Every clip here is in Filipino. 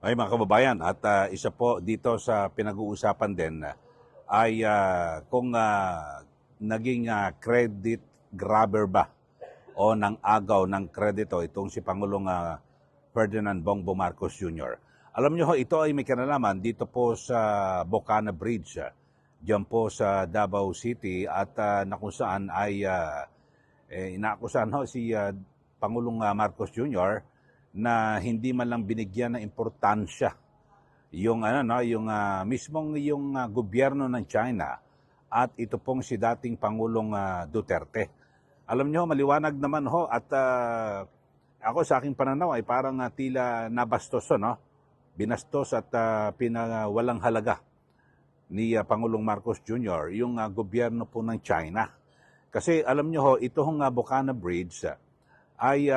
Ay mga kababayan, at isa po dito sa pinag-uusapan din ay kung naging credit grabber ba o ng agaw ng kredito itong si Pangulong Ferdinand Bongbong Marcos Jr. Alam nyo ho, ito ay may kinalaman dito po sa Bocana Bridge, diyan po sa Davao City at na kung saan ay inaakusahan ho si Pangulong Marcos Jr. na hindi man lang binigyan ng importansya yung mismong yung gobyerno ng China at ito pong si dating Pangulong Duterte. Alam nyo, maliwanag naman ho at ako sa aking pananaw ay parang tila nabastos, no? Binastos at pinawalang halaga ni Pangulong Marcos Jr. yung gobyerno po ng China. Kasi alam nyo ho, ito hong Bocana Bridge ay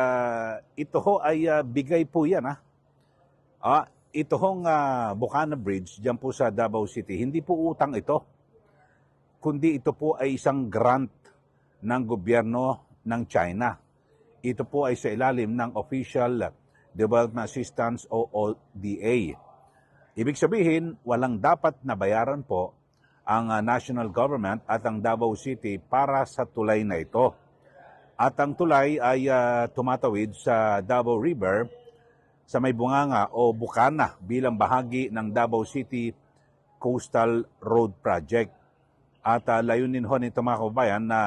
bigay po yan. Ito hong Bocana Bridge diyan po sa Davao City, hindi po utang ito, kundi ito po ay isang grant ng gobyerno ng China. Ito po ay sa ilalim ng Official Development Assistance o ODA. Ibig sabihin, walang dapat na bayaran po ang national government at ang Davao City para sa tulay na ito. At ang tulay ay tumatawid sa Davao River sa may bunganga o bukana bilang bahagi ng Davao City Coastal Road Project. At layunin ho nito mga kababayan na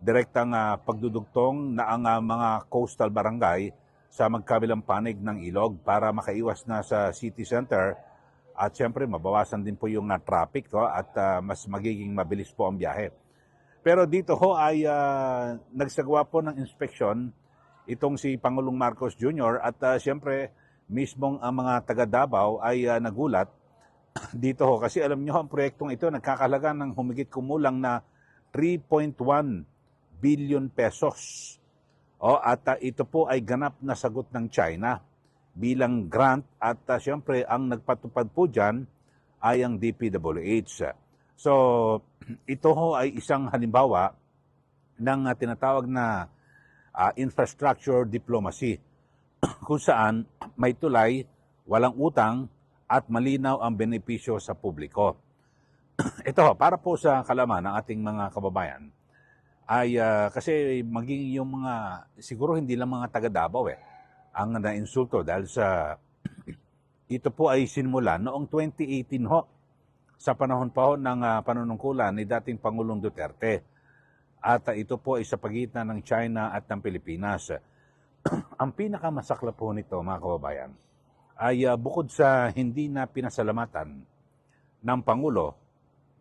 direktang pagdudugtong na ang mga coastal barangay sa magkabilang panig ng ilog para makaiwas na sa city center at siyempre mabawasan din po yung traffic at mas magiging mabilis po ang biyahe. Pero dito ho ay nagsagawa po ng inspeksyon itong si Pangulong Marcos Jr. at siyempre mismong ang mga taga Davao ay nagulat dito ho kasi alam nyo ang proyektong ito nagkakalaga ng humigit kumulang na 3.1 billion pesos. At ito po ay ganap na sagot ng China bilang grant at siyempre ang nagpatupad po dyan ay ang DPWH. So, ito ho ay isang halimbawa ng tinatawag na infrastructure diplomacy kung saan may tulay, walang utang at malinaw ang benepisyo sa publiko. Ito ho, para po sa kalaman ng ating mga kababayan ay kasi maging yung mga, siguro hindi lang mga taga Davao ang nainsulto dahil sa ito po ay sinimula noong 2018 ho. Sa panahon pa ho ng panunungkulan ni dating Pangulong Duterte. At ito po ay sa pagitan ng China at ng Pilipinas. Ang pinakamasaklap po nito mga kababayan ay bukod sa hindi na pinasalamatan ng Pangulo,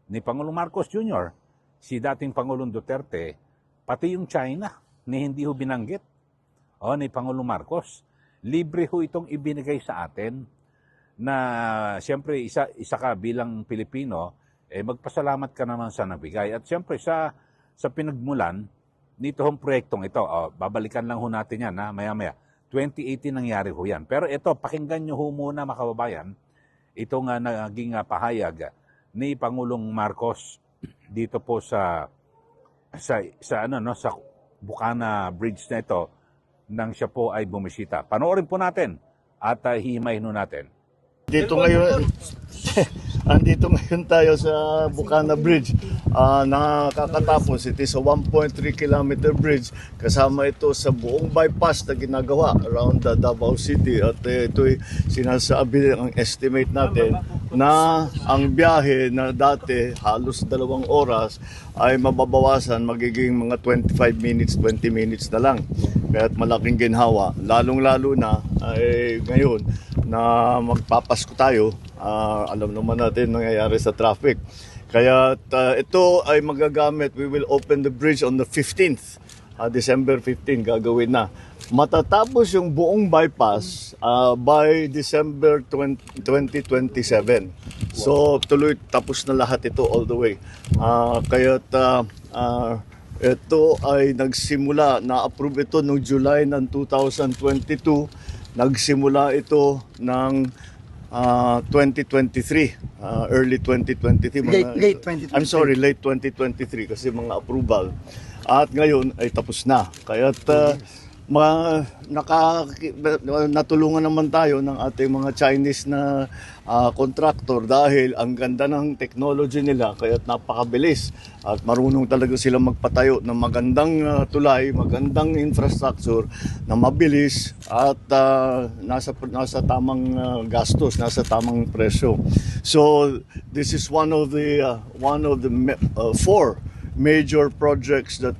ni Pangulong Marcos Jr., si dating Pangulong Duterte, pati yung China ni hindi ho binanggit ni Pangulong Marcos. Libre ho itong ibinigay sa atin na siyempre isa ka bilang Pilipino, magpasalamat ka naman sa nabigay. At siyempre sa pinagmulan nito hong proyektong ito, babalikan lang ho natin yan maya-maya. 2018 nangyari ho yan. Pero ito, pakinggan nyo ho muna mga kababayan, itong naging pahayag ni Pangulong Marcos dito po sa Bocana Bridge na ito nang siya po ay bumisita. Panoorin po natin at hihimayin ho natin. Andito ngayon tayo sa Bocana Bridge. Nakakatapos, it is a 1.3 kilometer bridge. Kasama ito sa buong bypass na ginagawa around the Davao City. At ito'y sinasabi, ang estimate natin, na ang biyahe na dati halos 2 oras ay mababawasan, magiging mga 25 minutes, 20 minutes na lang. Kaya't malaking ginhawa. Lalong-lalo na ay ngayon na magpapasko tayo, alam naman natin nangyayari sa traffic. Kaya ito ay magagamit, we will open the bridge on the 15th, December 15, gagawin na. Matatapos yung buong bypass by December 2027. So tuloy, tapos na lahat ito all the way. Kaya't ito ay nagsimula, na-approve ito noong July ng 2022. Nagsimula ito ng 2023, early 2023. Late 2023. I'm sorry, late 2023 kasi mga approval. At ngayon ay tapos na. Kaya't natulungan naman tayo ng ating mga Chinese na contractor dahil ang ganda ng technology nila kaya't napakabilis at marunong talaga sila magpatayo ng magandang tulay, magandang infrastructure na mabilis at nasa tamang gastos, nasa tamang presyo. So this is one of the four major projects that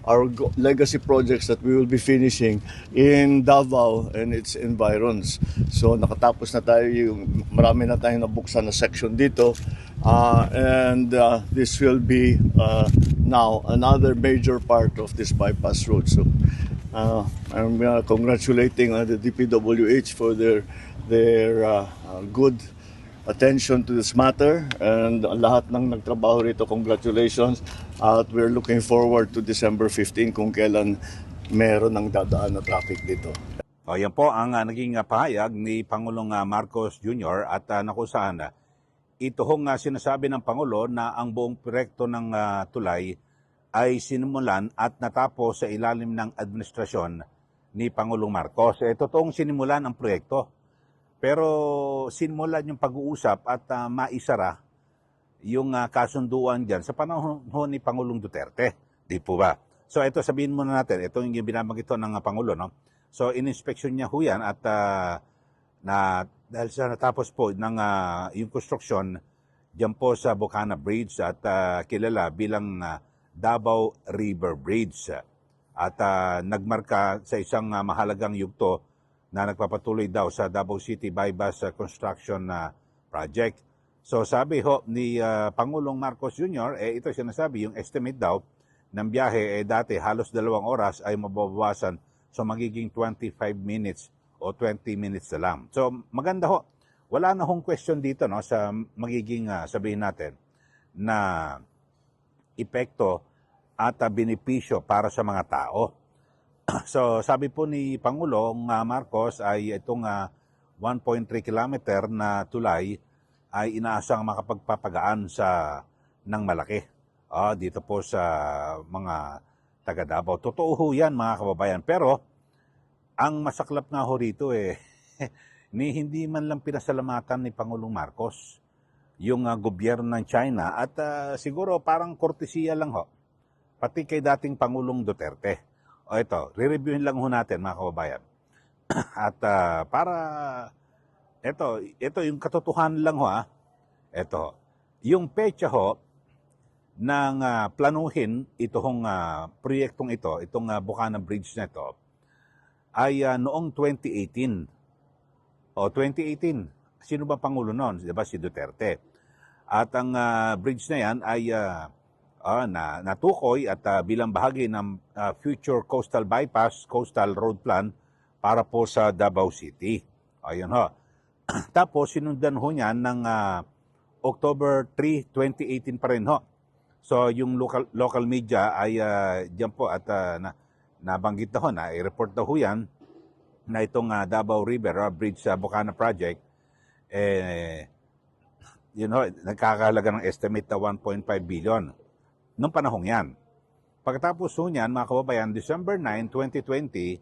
our legacy projects that we will be finishing in Davao and its environs. So nakatapos na tayo, marami na tayong nabuksan na section dito, and this will be now another major part of this bypass road. So I'm congratulating the DPWH for their good attention to this matter, and lahat ng nagtrabaho rito, congratulations, at we're looking forward to December 15 kung kailan meron ng dadaan na traffic dito. O, yan po ang naging pahayag ni Pangulong Marcos Jr. at na kung saan ito hong sinasabi ng Pangulo na ang buong proyekto ng tulay ay sinimulan at natapos sa ilalim ng administrasyon ni Pangulong Marcos. Totoong sinimulan ang proyekto. Pero sinimulan yung pag-uusap at maisara yung kasunduan dyan sa panahon ni Pangulong Duterte. Di po ba? So ito, sabihin muna natin, ito yung binabanggit ng Pangulo. No? So in-inspection niya ho yan at dahil sa natapos po ng yung construction dyan po sa Bocana Bridge at kilala bilang Davao River Bridge. At nagmarka sa isang mahalagang yugto na nagpapatuloy daw sa Davao City Bypass Construction Project. So sabi ho ni Pangulong Marcos Jr., ito sinasabi, yung estimate daw ng biyahe dati halos 2 oras ay mababawasan, so magiging 25 minutes o 20 minutes na lang. So maganda ho. Wala na hong question dito no, sa magiging sabihin natin na epekto at benepisyo para sa mga tao. So sabi po ni Pangulong Marcos ay itong 1.3 kilometer na tulay ay inaasang makapagpapagaan ng malaki dito po sa mga taga Davao. Totoo ho yan mga kababayan. Pero ang masaklap nga ho rito hindi man lang pinasalamatan ni Pangulong Marcos yung gobyerno ng China at siguro parang kortesiya lang ho. Pati kay dating Pangulong Duterte. O ito, re-reviewin lang ho natin mga kababayan. At para, ito yung katotohanan lang ho Ito, yung pecha ho ng planuhin itong proyektong ito, itong Bocana Bridge na ito, ay noong 2018. O 2018, sino ba Pangulo noon? Diba si Duterte. At ang bridge na yan ay natukoy at bilang bahagi ng future coastal bypass, coastal road plan para po sa Davao City. Ayun ho. Tapos sinundan ho niyan ng October 3, 2018 pa rin ho. So yung local media ay diyan po at nabanggit na ho na i-report na ho yan na itong Davao River Bridge sa Bocana Project nagkakahalaga ng estimate na 1.5 billion. Noong panahong yan. Pagkatapos niyan, mga kababayan, December 9, 2020,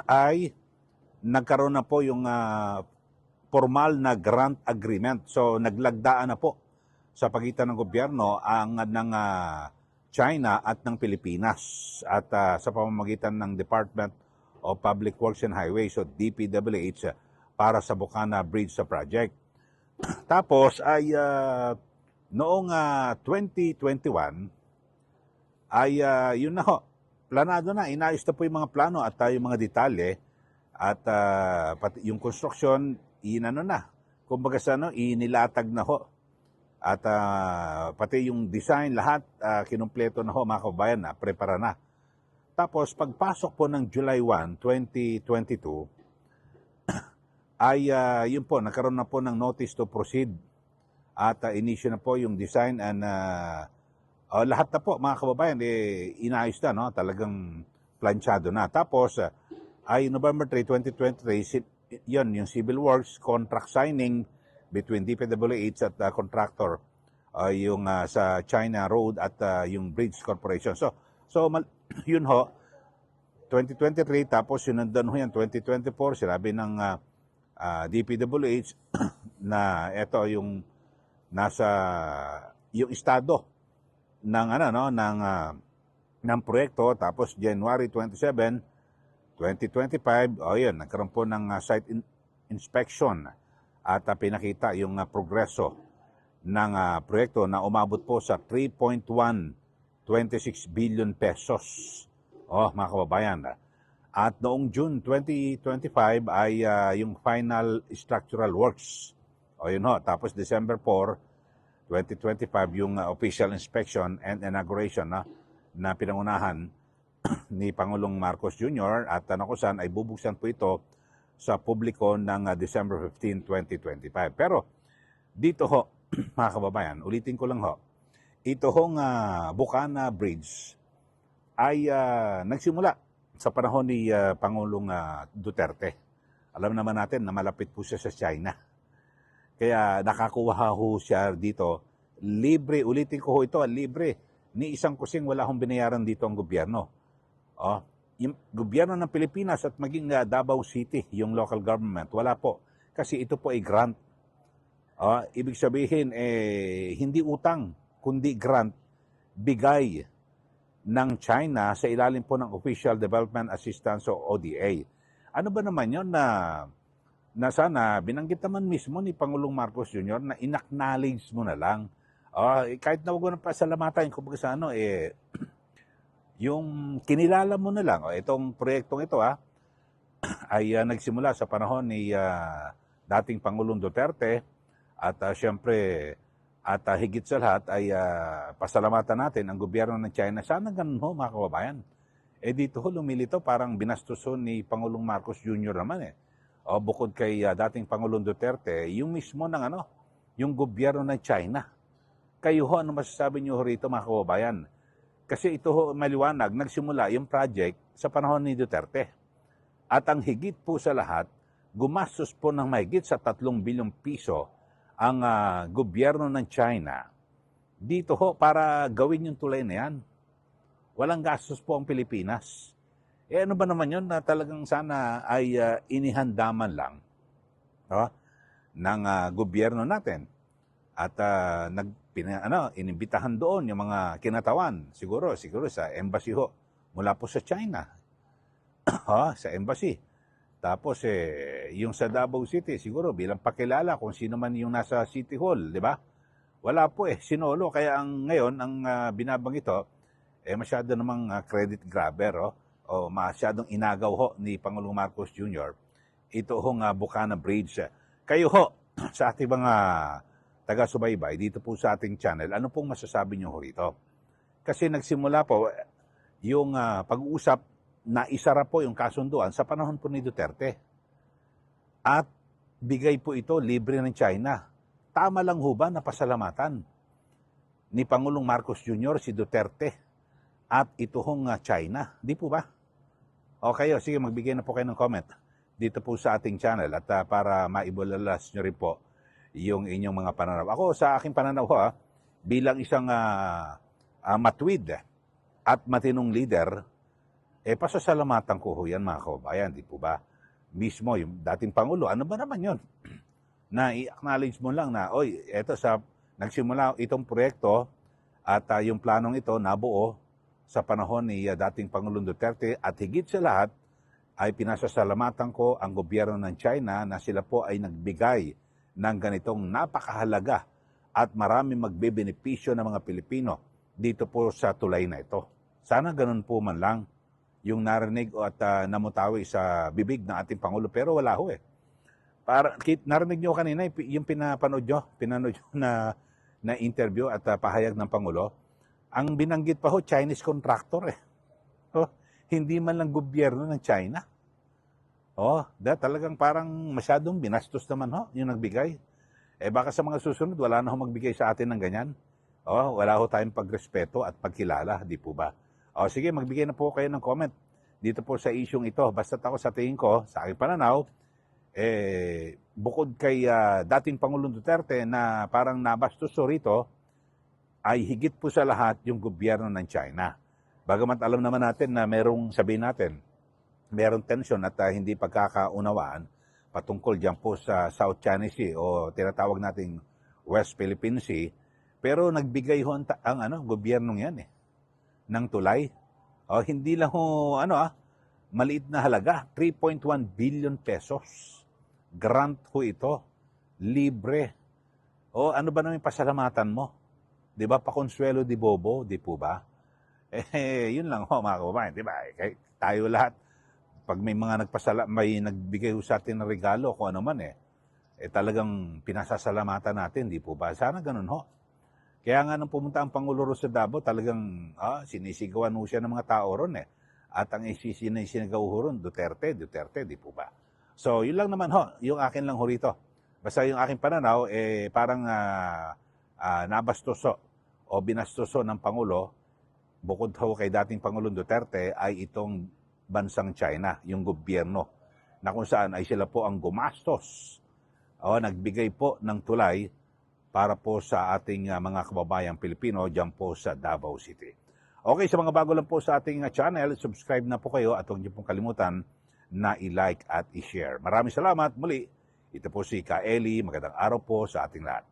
ay nagkaroon na po yung formal na grant agreement. So, naglagdaan na po sa pagitan ng gobyerno ng China at ng Pilipinas at sa pamamagitan ng Department of Public Works and Highways o DPWH para sa Bocana Bridge sa project. Tapos ay noong 2021 ay yun na ho, planado na, inayos na po yung mga plano at yung mga detalye at pati yung construction, kumbaga inilatag na ho. At pati yung design, lahat kinumpleto na ho mga kabayan na, prepara na. Tapos pagpasok po ng July 1, 2022, ay yun po, nagkaroon na po ng notice to proceed. At inisyo na po yung design and lahat na po mga kababayan inayos na, no? Talagang planchado na. Tapos ay November 3, 2023, yun yung civil works contract signing between DPWH at contractor yung sa China Road at yung Bridge Corporation. So yun ho, 2023, tapos sinundan ho yan 2024, sinabi ng DPWH na ito yung nasa yung estado ng ng proyekto. Tapos January 27, 2025, yun, nagkaroon po ng site inspection at pinakita yung progreso ng proyekto na umabot po sa 3.126 billion pesos. Mga kababayan. At noong June 2025 ay yung final structural works. Yun ho. Tapos December 4, 2025 yung official inspection and inauguration na pinangunahan ni Pangulong Marcos Jr. at nakusan ay bubuksan po ito sa publiko ng December 15, 2025. Pero dito ho, mga kababayan, ulitin ko lang ho, ito hong Bukana Bridge ay nagsimula sa panahon ni Pangulong Duterte. Alam naman natin na malapit po siya sa China. Kaya nakakuha ho siya dito. Libre, ulitin ko ho ito, libre. Ni isang kusing wala hong binayaran dito ang gobyerno. Yung gobyerno ng Pilipinas at maging Davao City, yung local government, wala po. Kasi ito po ay grant. Ibig sabihin, hindi utang, kundi grant, bigay ng China sa ilalim po ng Official Development Assistance o ODA. Ano ba naman yun na sana binanggit naman mismo ni Pangulong Marcos Jr. na inacknowledge mo na lang. Kahit na huwag mo na pasalamatan, kumbaga sa yung kinilala mo na lang. Itong proyektong ito ay nagsimula sa panahon ni dating Pangulong Duterte at syempre at higit sa lahat ay pasalamatan natin ang gobyerno ng China. Sana ganun ho, mga kababayan. Dito ho lumilito, parang binastuson ni Pangulong Marcos Jr. naman bukod kay dating Pangulong Duterte, yung mismo ng yung gobyerno ng China. Kayo ho, ano masasabi niyo ho rito, mga kababayan? Kasi ito ho, maliwanag, nagsimula yung project sa panahon ni Duterte. At ang higit po sa lahat, gumastos po ng mahigit sa 3 bilyong piso ang gobyerno ng China dito ho para gawin yung tulay na yan. Walang gastos po ang Pilipinas. Ano ba naman yun na talagang sana ay inihandaman lang ng gobyerno natin. At inimbitahan doon yung mga kinatawan. Siguro sa embassy ho. Mula po sa China. Sa embassy. Tapos yung sa Davao City, siguro bilang pakilala kung sino man yung nasa City Hall, di ba? Wala po sinolo. Kaya ngayon, ang binabang ito, masyado namang credit grabber, o masyadong inagaw ho ni Pangulong Marcos Jr. Ito hong Bukana Bridge. Kayo ho, sa ating mga taga-subaybay, dito po sa ating channel, ano pong masasabi nyo ho rito? Kasi nagsimula po yung pag-uusap na isara po yung kasunduan sa panahon po ni Duterte. At bigay po ito libre ng China. Tama lang ho ba na pasalamatan ni Pangulong Marcos Jr. si Duterte at ito hong China? Di po ba? O kayo, sige, magbigay na po kayo ng comment dito po sa ating channel at para maibulalas nyo rin po yung inyong mga pananaw. Ako sa aking pananaw bilang isang matwid at matinong leader, pasasalamatan ko ho yan, mga kababayan, di po ba? Mismo yung dating Pangulo, ano ba naman yun? Na i-acknowledge mo lang na, eto nagsimula itong proyekto at yung planong ito nabuo sa panahon ni dating Pangulong Duterte at higit sa lahat ay pinasasalamatan ko ang gobyerno ng China na sila po ay nagbigay ng ganitong napakahalaga at marami magbebenepisyo ng mga Pilipino dito po sa tulay na ito. Sana ganun po man lang yung narinig at namutawi sa bibig ng ating Pangulo. Pero wala ho narinig nyo kanina yung pinanood nyo na interview at pahayag ng Pangulo. Ang binanggit pa ho, Chinese contractor hindi man lang gobyerno ng China. Talagang parang masyadong binastos naman yung nagbigay. Baka sa mga susunod, wala na ho magbigay sa atin ng ganyan. Wala ho tayong pagrespeto at pagkilala, di po ba? Sige, magbigay na po kayo ng comment dito po sa isyong ito. Basta ako sa tingin ko, sa aking pananaw, bukod kay dating Pangulong Duterte na parang nabastos rito, ay higit po sa lahat yung gobyerno ng China. Bagamat alam naman natin na merong sabihin natin, meron tensyon at hindi pagkakaunawaan patungkol diyan po sa South China Sea o tinatawag nating West Philippine Sea. Pero nagbigay ho ang gobyernong yan ng tulay. O, hindi lang ho, maliit na halaga, 3.1 billion pesos. Grant ho ito, libre. O ano ba naman yung pasalamatan mo? Di ba, pakonsuelo di bobo, di po ba? Yun lang ho mga kababayan, di ba? Tayo lahat, pag may mga may nagbigay ho sa atin ng regalo, kung ano man talagang pinasasalamatan natin, di po ba? Sana ganun ho. Kaya nga nung pumunta ang Pangulo ro sa Davao, talagang sinisigawan ho siya ng mga tao ron At ang isinagaw ho ron, Duterte, di po ba? So, yun lang naman ho, yung akin lang ho rito. Basta yung aking pananaw, parang nabastoso o binastoso ng Pangulo, bukod ho kay dating Pangulong Duterte, ay itong bansang China, yung gobyerno, na kung saan ay sila po ang gumastos o nagbigay po ng tulay para po sa ating mga kababayang Pilipino dyan po sa Davao City. Okay, sa mga bago lang po sa ating channel, subscribe na po kayo at huwag niyo pong kalimutan na i-like at i-share. Maraming salamat muli. Ito po si Ka Eli. Magandang araw po sa ating lahat.